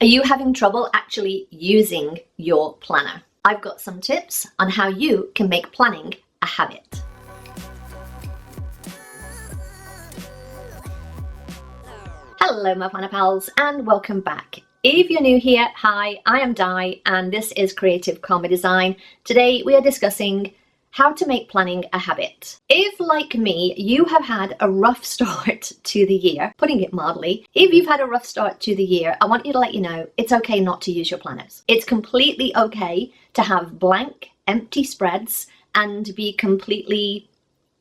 Are you having trouble actually using your planner? I've got some tips on how you can make planning a habit. Hello my planner pals and welcome back. If you're new here, hi, I am Di and this is Creative Karma Design. Today we are discussing how to make planning a habit. If, like me, you have had a rough start to the year, putting it mildly, if you've had a rough start to the year, I want you to let you know it's okay not to use your planners. It's completely okay to have blank, empty spreads and be completely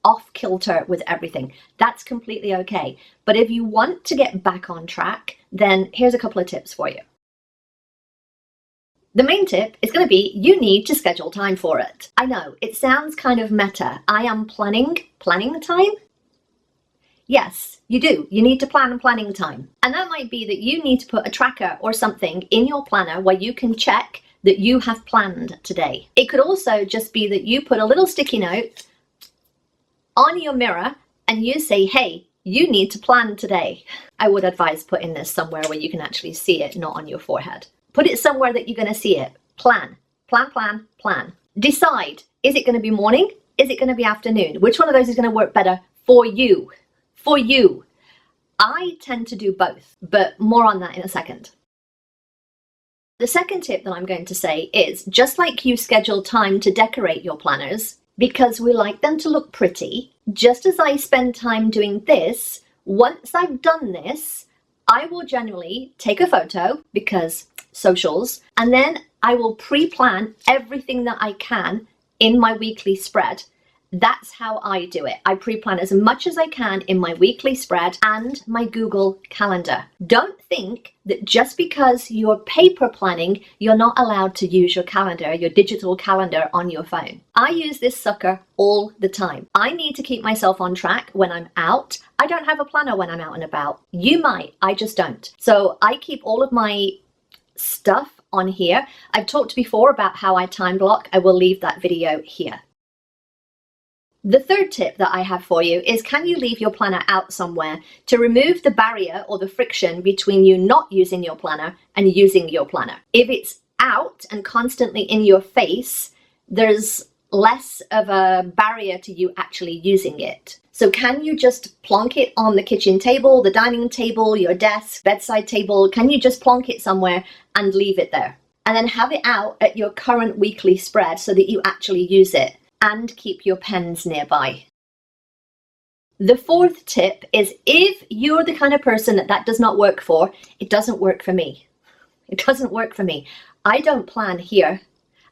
off kilter with everything. That's completely okay. But if you want to get back on track, then here's a couple of tips for you. The main tip is going to be you need to schedule time for it. I know, it sounds kind of meta. I am planning the time? Yes, you do. You need to plan planning time. And that might be that you need to put a tracker or something in your planner where you can check that you have planned today. It could also just be that you put a little sticky note on your mirror and you say, hey, you need to plan today. I would advise putting this somewhere where you can actually see it, not on your forehead. Put it somewhere that you're going to see it. Plan, plan, plan, plan. Decide, is it going to be morning? Is it going to be afternoon? Which one of those is going to work better for you? For you. I tend to do both, but more on that in a second. The second tip that I'm going to say is, just like you schedule time to decorate your planners, because we like them to look pretty, just as I spend time doing this, once I've done this, I will generally take a photo, because socials, and then I will pre-plan everything that I can in my weekly spread. That's how I do it. I pre-plan as much as I can in my weekly spread and my Google Calendar. Don't think that just because you're paper planning, you're not allowed to use your calendar, your digital calendar on your phone. I use this sucker all the time. I need to keep myself on track when I'm out. I don't have a planner when I'm out and about. You might, I just don't. So I keep all of my stuff on here. I've talked before about how I time block. I will leave that video here. The third tip that I have for you is, can you leave your planner out somewhere to remove the barrier or the friction between you not using your planner and using your planner? If it's out and constantly in your face, there's less of a barrier to you actually using it. So can you just plonk it on the kitchen table, the dining table, your desk, bedside table? Can you just plonk it somewhere and leave it there? And then have it out at your current weekly spread so that you actually use it, and keep your pens nearby. The fourth tip is, if you're the kind of person that does not work for, it doesn't work for me. It doesn't work for me. I don't plan here.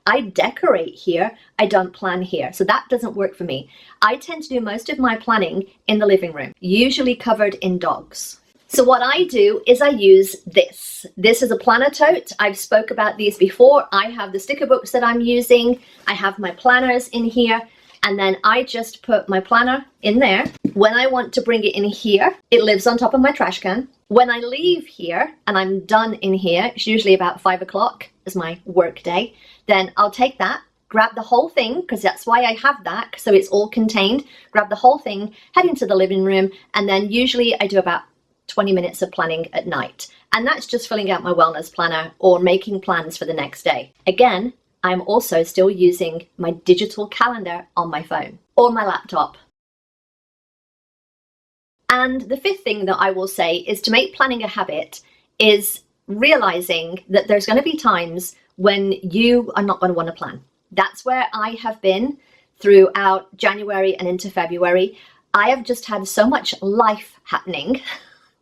I decorate here, I don't plan here. So that doesn't work for me. I tend to do most of my planning in the living room, usually covered in dogs. So what I do is I use this. This is a planner tote. I've spoke about these before. I have the sticker books that I'm using. I have my planners in here. And then I just put my planner in there. When I want to bring it in here, it lives on top of my trash can. When I leave here and I'm done in here, it's usually about 5 o'clock is my work day, then I'll take that, grab the whole thing, because that's why I have that, so it's all contained, grab the whole thing, head into the living room, and then usually I do about 20 minutes of planning at night. And that's just filling out my wellness planner or making plans for the next day. Again, I'm also still using my digital calendar on my phone or my laptop. And the fifth thing that I will say is, to make planning a habit is realizing that there's going to be times when you are not going to want to plan. That's where I have been throughout January and into February. I have just had so much life happening.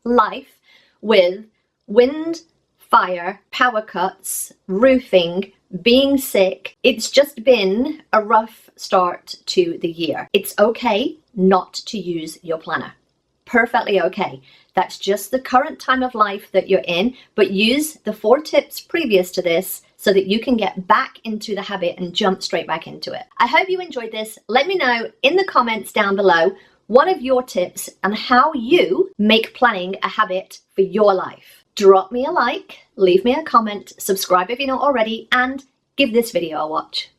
Life with wind, fire, power cuts, roofing, being sick. It's just been a rough start to the year. It's okay not to use your planner. Perfectly okay. That's just the current time of life that you're in, but use the 4 tips previous to this so that you can get back into the habit and jump straight back into it. I hope you enjoyed this. Let me know in the comments down below one of your tips on how you make planning a habit for your life. Drop me a like, leave me a comment, subscribe if you're not already, and give this video a watch.